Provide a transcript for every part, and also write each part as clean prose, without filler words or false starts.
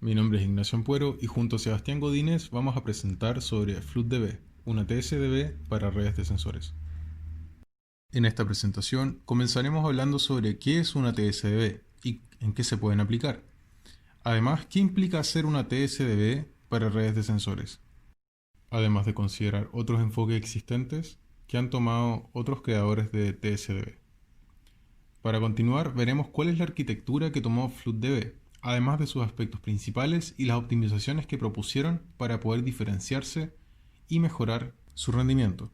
Mi nombre es Ignacio Ampuero y junto a Sebastián Godínez vamos a presentar sobre FloodDB, una TSDB para redes de sensores. En esta presentación comenzaremos hablando sobre qué es una TSDB y en qué se pueden aplicar. Además, qué implica hacer una TSDB para redes de sensores, además de considerar otros enfoques existentes que han tomado otros creadores de TSDB. Para continuar, veremos cuál es la arquitectura que tomó FloodDB, además de sus aspectos principales y las optimizaciones que propusieron para poder diferenciarse y mejorar su rendimiento.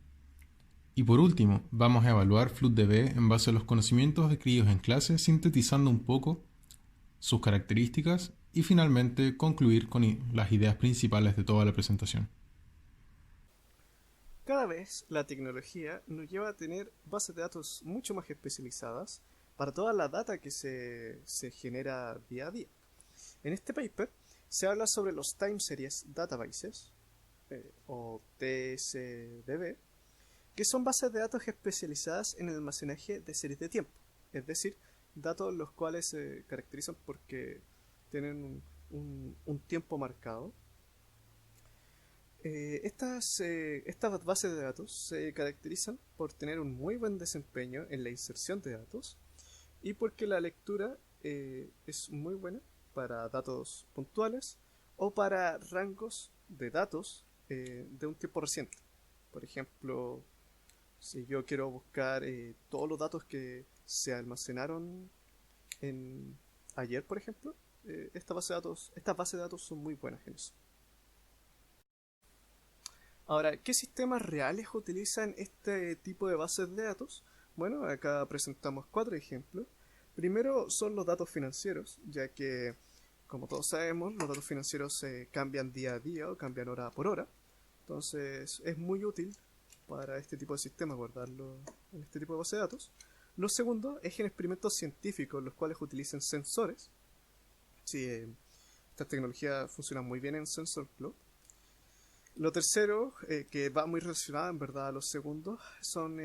Y por último, vamos a evaluar FloodDB en base a los conocimientos adquiridos en clase, sintetizando un poco sus características y finalmente concluir con las ideas principales de toda la presentación. Cada vez la tecnología nos lleva a tener bases de datos mucho más especializadas para toda la data que se genera día a día. En este paper se habla sobre los Time Series Databases, o TSDB, que son bases de datos especializadas en el almacenaje de series de tiempo, es decir, datos los cuales se caracterizan porque tienen un tiempo marcado. Estas bases de datos se caracterizan por tener un muy buen desempeño en la inserción de datos y porque la lectura es muy buena para datos puntuales o para rangos de datos de un tiempo reciente. Por ejemplo, si yo quiero buscar todos los datos que se almacenaron ayer, por ejemplo, estas bases de datos son muy buenas en eso. Ahora, ¿qué sistemas reales utilizan este tipo de bases de datos? Bueno, acá presentamos 4 ejemplos. Primero son los datos financieros, ya que, como todos sabemos, los datos financieros cambian día a día o cambian hora por hora. Entonces, es muy útil para este tipo de sistemas guardarlo en este tipo de base de datos. Lo segundo es en experimentos científicos, los cuales utilizan sensores. Sí, esta tecnología funciona muy bien en SensorCloud. Lo tercero, que va muy relacionado en verdad a los segundos, son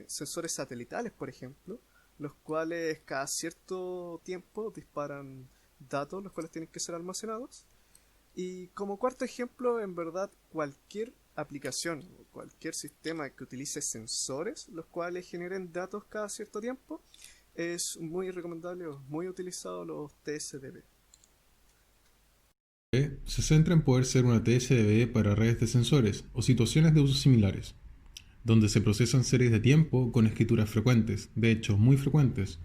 sensores satelitales, por ejemplo, los cuales cada cierto tiempo disparan datos, los cuales tienen que ser almacenados. Y como cuarto ejemplo, en verdad, cualquier aplicación o cualquier sistema que utilice sensores, los cuales generen datos cada cierto tiempo, es muy recomendable o muy utilizado los TSDB. Se centra en poder ser una TSDB para redes de sensores o situaciones de uso similares, donde se procesan series de tiempo con escrituras frecuentes, de hecho muy frecuentes,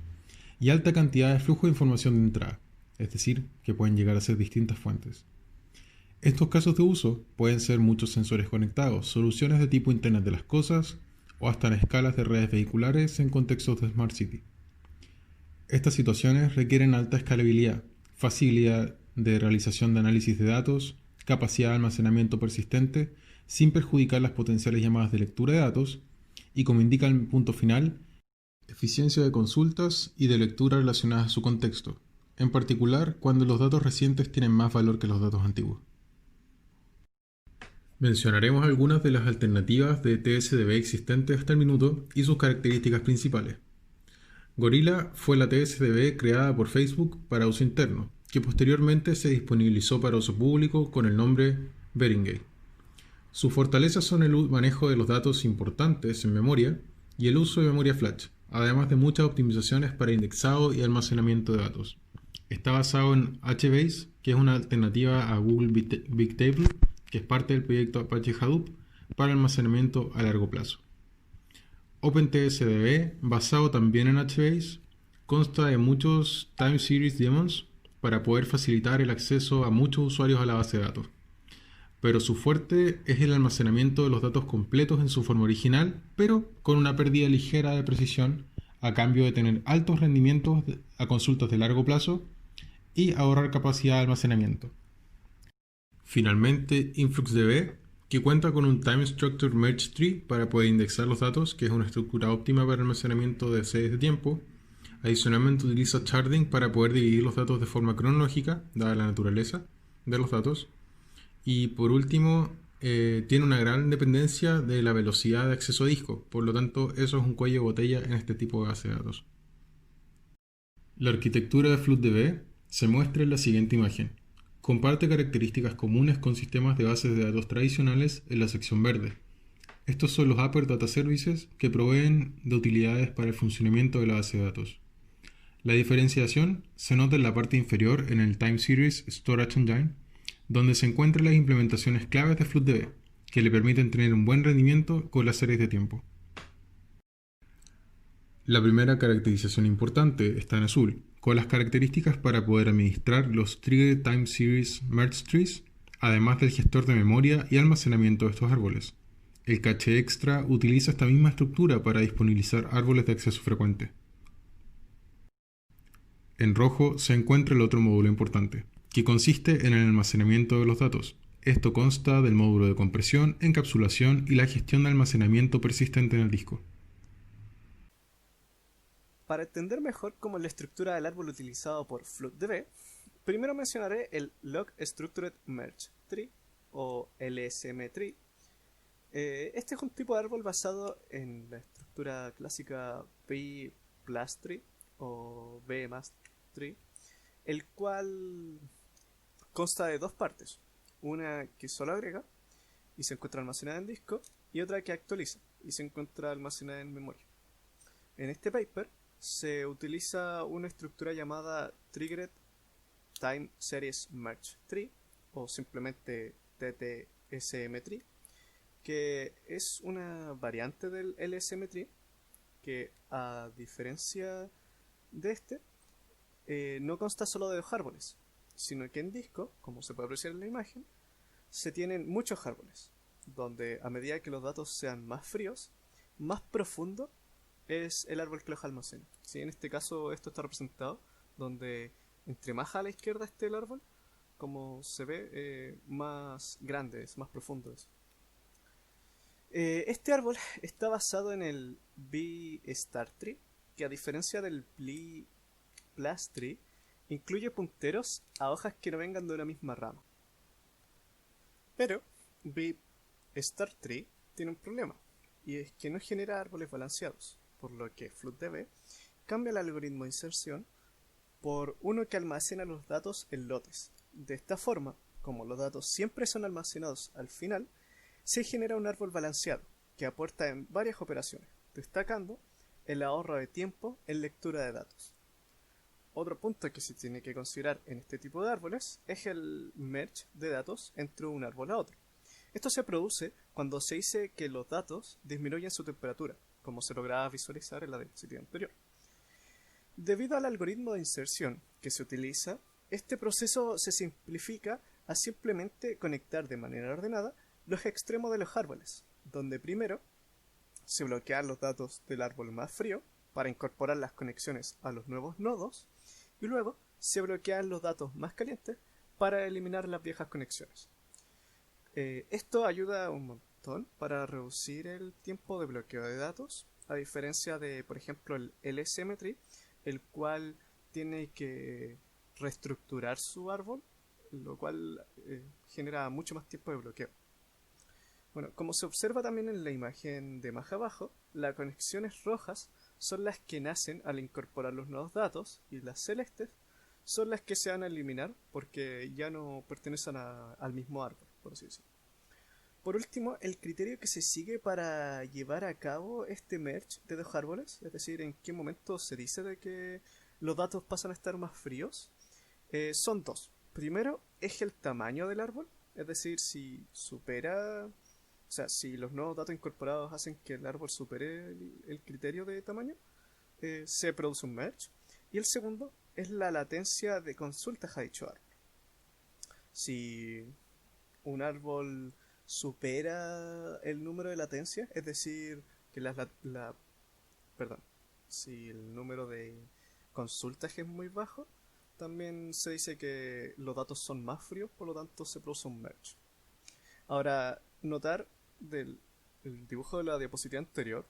y alta cantidad de flujo de información de entrada, es decir, que pueden llegar a ser distintas fuentes. Estos casos de uso pueden ser muchos sensores conectados, soluciones de tipo Internet de las Cosas o hasta en escalas de redes vehiculares en contextos de Smart City. Estas situaciones requieren alta escalabilidad, facilidad de realización de análisis de datos, capacidad de almacenamiento persistente, sin perjudicar las potenciales llamadas de lectura de datos, y como indica el punto final, eficiencia de consultas y de lectura relacionadas a su contexto, en particular cuando los datos recientes tienen más valor que los datos antiguos. Mencionaremos algunas de las alternativas de TSDB existentes hasta el minuto y sus características principales. Gorilla fue la TSDB creada por Facebook para uso interno, que posteriormente se disponibilizó para uso público con el nombre Beringate. Sus fortalezas son el manejo de los datos importantes en memoria y el uso de memoria flash, además de muchas optimizaciones para indexado y almacenamiento de datos. Está basado en HBase, que es una alternativa a Google Bigtable, que es parte del proyecto Apache Hadoop para almacenamiento a largo plazo. OpenTSDB, basado también en HBase, consta de muchos Time Series Daemons para poder facilitar el acceso a muchos usuarios a la base de datos. Pero su fuerte es el almacenamiento de los datos completos en su forma original, pero con una pérdida ligera de precisión a cambio de tener altos rendimientos a consultas de largo plazo y ahorrar capacidad de almacenamiento. Finalmente, InfluxDB, que cuenta con un Time Structure Merge Tree para poder indexar los datos, que es una estructura óptima para almacenamiento de series de tiempo. Adicionalmente utiliza sharding para poder dividir los datos de forma cronológica, dada la naturaleza de los datos. Y por último, tiene una gran dependencia de la velocidad de acceso a disco, por lo tanto eso es un cuello de botella en este tipo de base de datos. La arquitectura de FloodDB se muestra en la siguiente imagen. Comparte características comunes con sistemas de bases de datos tradicionales en la sección verde. Estos son los Upper Data Services que proveen de utilidades para el funcionamiento de la base de datos. La diferenciación se nota en la parte inferior en el Time Series Storage Engine, donde se encuentran las implementaciones claves de FloodDB, que le permiten tener un buen rendimiento con las series de tiempo. La primera caracterización importante está en azul, con las características para poder administrar los Trigger Time Series Merge Trees, además del gestor de memoria y almacenamiento de estos árboles. El caché extra utiliza esta misma estructura para disponibilizar árboles de acceso frecuente. En rojo se encuentra el otro módulo importante, que consiste en el almacenamiento de los datos. Esto consta del módulo de compresión, encapsulación y la gestión de almacenamiento persistente en el disco. Para entender mejor cómo es la estructura del árbol utilizado por FloodDB, primero mencionaré el Log Structured Merge Tree o LSM Tree. Este es un tipo de árbol basado en la estructura clásica B plus tree o B más tree, el cual consta de dos partes, una que solo agrega y se encuentra almacenada en disco y otra que actualiza y se encuentra almacenada en memoria. En este paper se utiliza una estructura llamada Triggered Time Series Merge Tree o simplemente TTSM Tree, que es una variante del LSM Tree que, a diferencia de este, no consta solo de dos árboles, sino que en disco, como se puede apreciar en la imagen, se tienen muchos árboles, donde a medida que los datos sean más fríos, más profundo es el árbol que los almacena. ¿Sí? En este caso esto está representado donde entre más a la izquierda esté el árbol, como se ve, más grande es, más profundo es. Este árbol está basado en el B-Star Tree, que a diferencia del Plus Tree, incluye punteros a hojas que no vengan de una misma rama. Pero B-Star Tree tiene un problema, y es que no genera árboles balanceados, por lo que FloodDB cambia el algoritmo de inserción por uno que almacena los datos en lotes. De esta forma, como los datos siempre son almacenados al final, se genera un árbol balanceado que aporta en varias operaciones, destacando el ahorro de tiempo en lectura de datos. Otro punto que se tiene que considerar en este tipo de árboles es el merge de datos entre un árbol a otro. Esto se produce cuando se dice que los datos disminuyen su temperatura, como se lograba visualizar en la diapositiva anterior. Debido al algoritmo de inserción que se utiliza, este proceso se simplifica a simplemente conectar de manera ordenada los extremos de los árboles, donde primero se bloquean los datos del árbol más frío para incorporar las conexiones a los nuevos nodos, y luego se bloquean los datos más calientes para eliminar las viejas conexiones. Esto ayuda un montón para reducir el tiempo de bloqueo de datos, a diferencia de, por ejemplo, el LSM Tree, el cual tiene que reestructurar su árbol, lo cual genera mucho más tiempo de bloqueo. Bueno, como se observa también en la imagen de más abajo, las conexiones rojas son las que nacen al incorporar los nuevos datos y las celestes son las que se van a eliminar porque ya no pertenecen al mismo árbol, por así decirlo. Por último, el criterio que se sigue para llevar a cabo este merge de dos árboles, es decir, en qué momento se dice de que los datos pasan a estar más fríos, son dos. Primero es el tamaño del árbol, es decir, si los nuevos datos incorporados hacen que el árbol supere el criterio de tamaño, se produce un merge. Y el segundo es la latencia de consultas a dicho árbol. Si un árbol supera el número de latencia, es decir, que si el número de consultas es muy bajo, también se dice que los datos son más fríos, por lo tanto se produce un merge. Ahora, notar del dibujo de la diapositiva anterior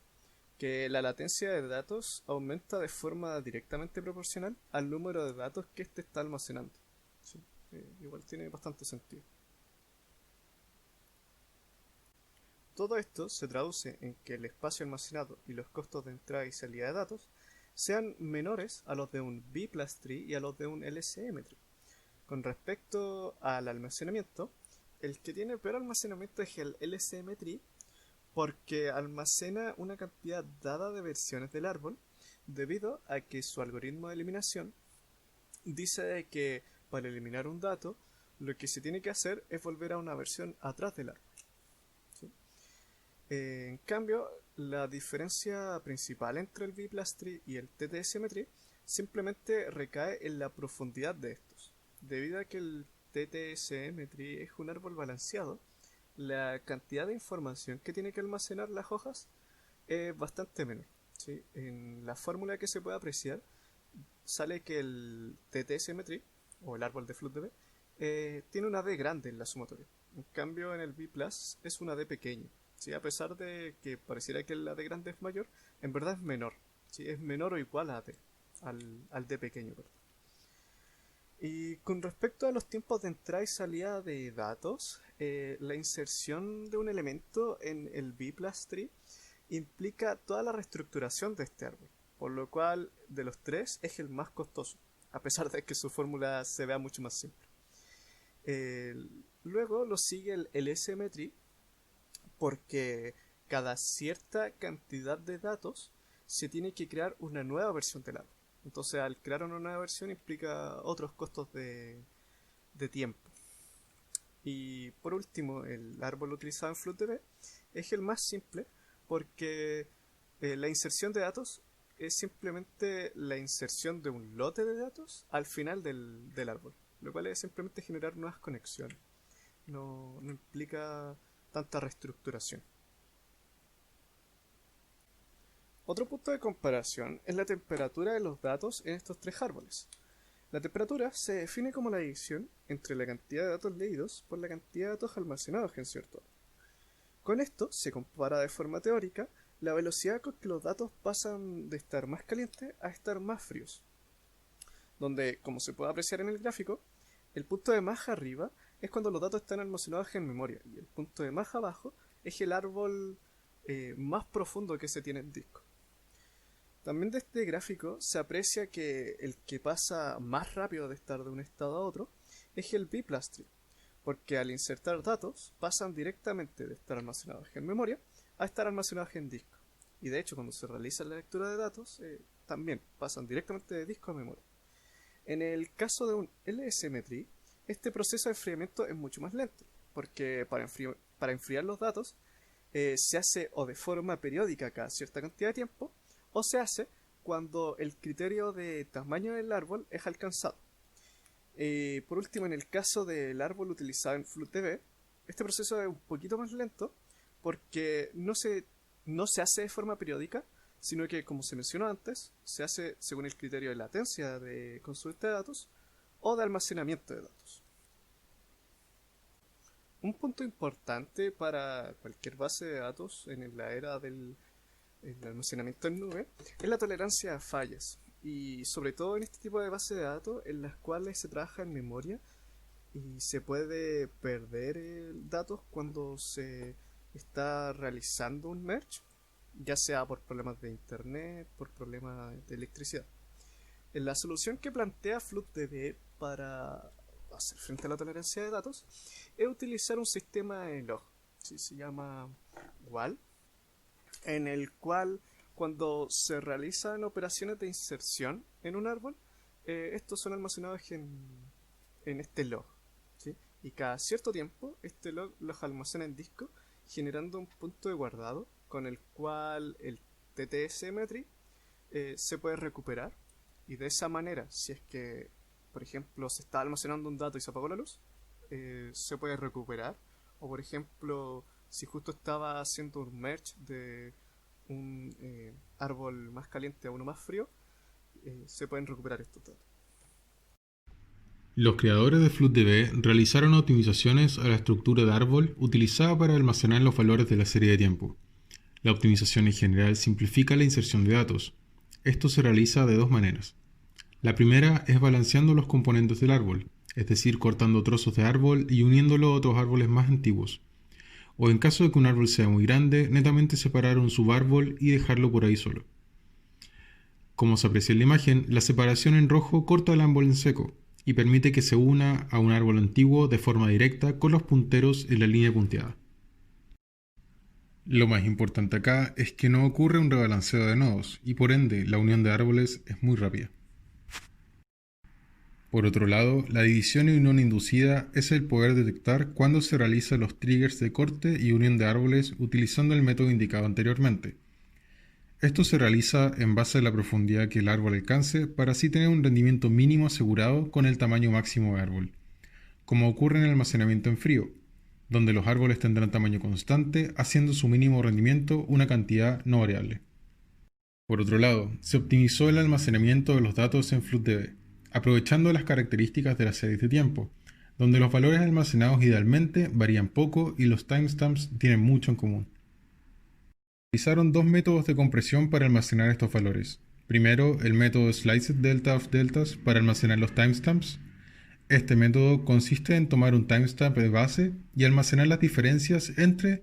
que la latencia de datos aumenta de forma directamente proporcional al número de datos que éste está almacenando. Sí, igual tiene bastante sentido. Todo esto se traduce en que el espacio almacenado y los costos de entrada y salida de datos sean menores a los de un B plus tree y a los de un LSM tree. Con respecto al almacenamiento, el que tiene peor almacenamiento es el LSM Tree, porque almacena una cantidad dada de versiones del árbol, debido a que su algoritmo de eliminación dice que para eliminar un dato, lo que se tiene que hacer es volver a una versión atrás del árbol. ¿Sí? En cambio, la diferencia principal entre el B+Tree y el TTSM Tree simplemente recae en la profundidad de estos. Debido a que el TTSM Tree es un árbol balanceado, la cantidad de información que tiene que almacenar las hojas es bastante menor. ¿Sí? En la fórmula que se puede apreciar, sale que el TTSM Tree, o el árbol de FloodDB, tiene una D grande en la sumatoria. En cambio, en el B+, es una D pequeña. ¿Sí? A pesar de que pareciera que la D grande es mayor, en verdad es menor. ¿Sí? Es menor o igual a D, al D pequeño. Perdón. Y con respecto a los tiempos de entrada y salida de datos, la inserción de un elemento en el B+Tree implica toda la reestructuración de este árbol, por lo cual de los tres es el más costoso, a pesar de que su fórmula se vea mucho más simple. Luego lo sigue el LSM Tree, porque cada cierta cantidad de datos se tiene que crear una nueva versión del árbol. Entonces, al crear una nueva versión implica otros costos de tiempo. Y por último, el árbol utilizado en FloodDB es el más simple, porque la inserción de datos es simplemente la inserción de un lote de datos al final del árbol, lo cual es simplemente generar nuevas conexiones. No implica tanta reestructuración. Otro punto de comparación es la temperatura de los datos en estos tres árboles. La temperatura se define como la división entre la cantidad de datos leídos por la cantidad de datos almacenados en cierto árbol. Con esto se compara de forma teórica la velocidad con que los datos pasan de estar más calientes a estar más fríos, donde, como se puede apreciar en el gráfico, el punto de más arriba es cuando los datos están almacenados en memoria y el punto de más abajo es el árbol más profundo que se tiene en disco. También de este gráfico se aprecia que el que pasa más rápido de estar de un estado a otro es el B+Tree, porque al insertar datos pasan directamente de estar almacenados en memoria a estar almacenados en disco. Y de hecho, cuando se realiza la lectura de datos, también pasan directamente de disco a memoria. En el caso de un LSM Tree, este proceso de enfriamiento es mucho más lento, porque para enfriar los datos se hace o de forma periódica cada cierta cantidad de tiempo, o se hace cuando el criterio de tamaño del árbol es alcanzado. Por último, en el caso del árbol utilizado en FloodDB, este proceso es un poquito más lento porque no se hace de forma periódica, sino que, como se mencionó antes, se hace según el criterio de latencia de consulta de datos o de almacenamiento de datos. Un punto importante para cualquier base de datos en la era del almacenamiento en nube es la tolerancia a fallas, y sobre todo en este tipo de bases de datos en las cuales se trabaja en memoria y se puede perder datos cuando se está realizando un merge, ya sea por problemas de internet, por problemas de electricidad. La solución que plantea FloodDB para hacer frente a la tolerancia de datos es utilizar un sistema de log, ¿sí? Se llama WAL, en el cual cuando se realizan operaciones de inserción en un árbol, estos son almacenados en este log, ¿sí? Y cada cierto tiempo este log los almacena en disco, generando un punto de guardado con el cual el TTSM Tree se puede recuperar, y de esa manera, si es que por ejemplo se está almacenando un dato y se apagó la luz, se puede recuperar. O por ejemplo, si justo estaba haciendo un merge de un árbol más caliente a uno más frío, se pueden recuperar estos datos. Los creadores de FloodDB realizaron optimizaciones a la estructura de árbol utilizada para almacenar los valores de la serie de tiempo. La optimización en general simplifica la inserción de datos. Esto se realiza de dos maneras. La primera es balanceando los componentes del árbol, es decir, cortando trozos de árbol y uniéndolo a otros árboles más antiguos. O en caso de que un árbol sea muy grande, netamente separar un subárbol y dejarlo por ahí solo. Como se aprecia en la imagen, la separación en rojo corta el árbol en seco, y permite que se una a un árbol antiguo de forma directa con los punteros en la línea punteada. Lo más importante acá es que no ocurre un rebalanceo de nodos y por ende la unión de árboles es muy rápida. Por otro lado, la división y unión inducida es el poder detectar cuándo se realizan los triggers de corte y unión de árboles utilizando el método indicado anteriormente. Esto se realiza en base a la profundidad que el árbol alcance para así tener un rendimiento mínimo asegurado con el tamaño máximo de árbol, como ocurre en el almacenamiento en frío, donde los árboles tendrán tamaño constante, haciendo su mínimo rendimiento una cantidad no variable. Por otro lado, se optimizó el almacenamiento de los datos en FloodDB, aprovechando las características de las series de tiempo, donde los valores almacenados idealmente varían poco y los timestamps tienen mucho en común. Utilizaron dos métodos de compresión para almacenar estos valores. Primero, el método slicedDelta of deltas para almacenar los timestamps. Este método consiste en tomar un timestamp de base y almacenar las diferencias entre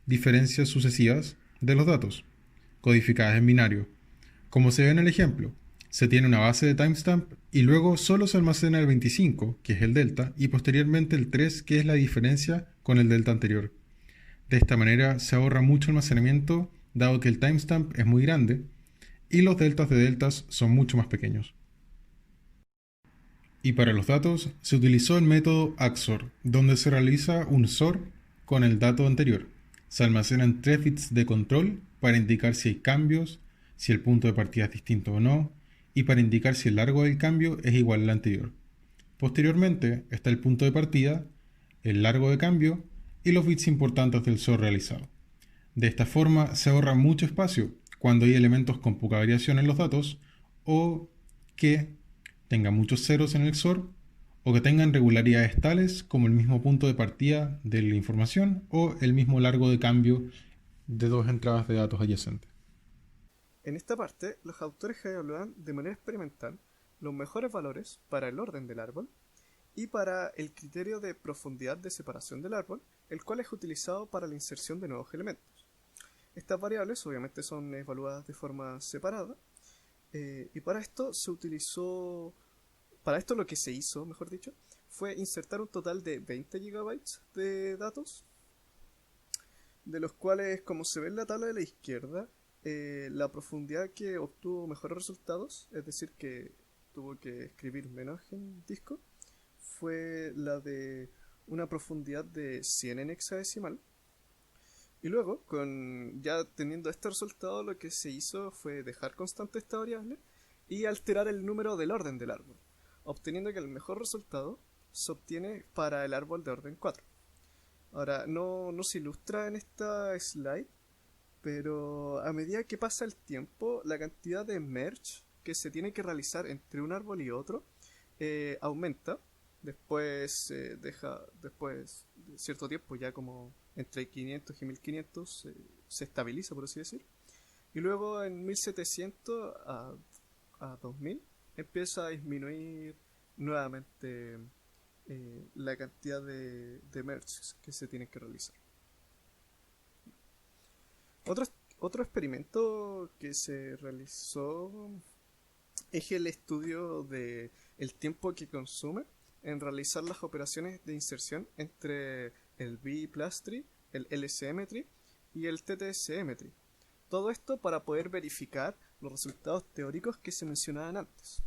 diferencias sucesivas de los datos, codificadas en binario. Como se ve en el ejemplo, se tiene una base de timestamp y luego solo se almacena el 25, que es el delta, y posteriormente el 3, que es la diferencia con el delta anterior. De esta manera se ahorra mucho almacenamiento, dado que el timestamp es muy grande y los deltas de deltas son mucho más pequeños. Y para los datos se utilizó el método AXOR, donde se realiza un SOR con el dato anterior. Se almacenan 3 bits de control para indicar si hay cambios, si el punto de partida es distinto o no, y para indicar si el largo del cambio es igual al anterior. Posteriormente está el punto de partida, el largo de cambio y los bits importantes del SOR realizado. De esta forma se ahorra mucho espacio cuando hay elementos con poca variación en los datos o que tengan muchos ceros en el XOR o que tengan regularidades tales como el mismo punto de partida de la información o el mismo largo de cambio de dos entradas de datos adyacentes. En esta parte, los autores evalúan de manera experimental los mejores valores para el orden del árbol y para el criterio de profundidad de separación del árbol, el cual es utilizado para la inserción de nuevos elementos. Estas variables obviamente son evaluadas de forma separada y para esto lo que se hizo, mejor dicho, fue insertar un total de 20 GB de datos, de los cuales, como se ve en la tabla de la izquierda, la profundidad que obtuvo mejores resultados, es decir, que tuvo que escribir menos en disco, fue la de una profundidad de 100 en hexadecimal. Y luego, ya teniendo este resultado, lo que se hizo fue dejar constante esta variable y alterar el número del orden del árbol, obteniendo que el mejor resultado se obtiene para el árbol de orden 4. Ahora, no se ilustra en esta slide, pero a medida que pasa el tiempo, la cantidad de merge que se tiene que realizar entre un árbol y otro aumenta. Después después de cierto tiempo, ya como entre 500 y 1500 se estabiliza, por así decir. Y luego en 1700 a 2000 empieza a disminuir nuevamente la cantidad de merges que se tienen que realizar. Otro experimento que se realizó es el estudio de el tiempo que consume en realizar las operaciones de inserción entre el B+tree, el LCM-tree y el TTSM-tree. Todo esto para poder verificar los resultados teóricos que se mencionaban antes.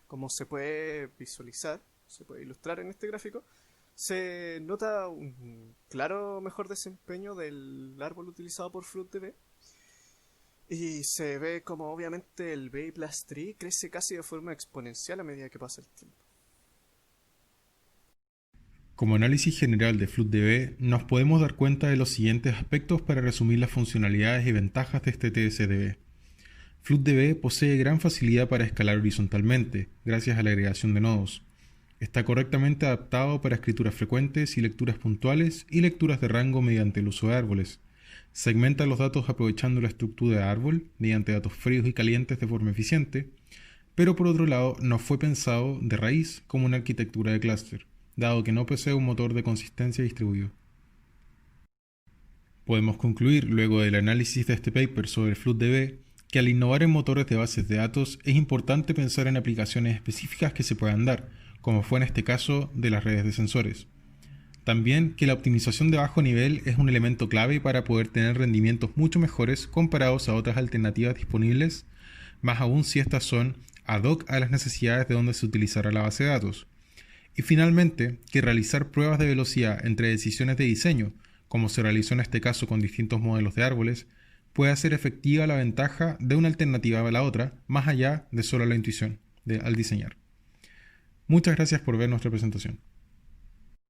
Como se puede visualizar, se puede ilustrar en este gráfico, se nota un claro mejor desempeño del árbol utilizado por FloodDB y se ve como obviamente el B+tree crece casi de forma exponencial a medida que pasa el tiempo. Como análisis general de FloodDB, nos podemos dar cuenta de los siguientes aspectos para resumir las funcionalidades y ventajas de este TSDB. FloodDB posee gran facilidad para escalar horizontalmente, gracias a la agregación de nodos. Está correctamente adaptado para escrituras frecuentes y lecturas puntuales y lecturas de rango mediante el uso de árboles. Segmenta los datos aprovechando la estructura de árbol mediante datos fríos y calientes de forma eficiente, pero por otro lado no fue pensado de raíz como una arquitectura de clúster, dado que no posee un motor de consistencia distribuido. Podemos concluir, luego del análisis de este paper sobre FloodDB, que al innovar en motores de bases de datos es importante pensar en aplicaciones específicas que se puedan dar, como fue en este caso de las redes de sensores. También que la optimización de bajo nivel es un elemento clave para poder tener rendimientos mucho mejores comparados a otras alternativas disponibles, más aún si estas son ad hoc a las necesidades de donde se utilizará la base de datos. Y finalmente, que realizar pruebas de velocidad entre decisiones de diseño, como se realizó en este caso con distintos modelos de árboles, puede hacer efectiva la ventaja de una alternativa a la otra, más allá de solo la intuición al diseñar. Muchas gracias por ver nuestra presentación.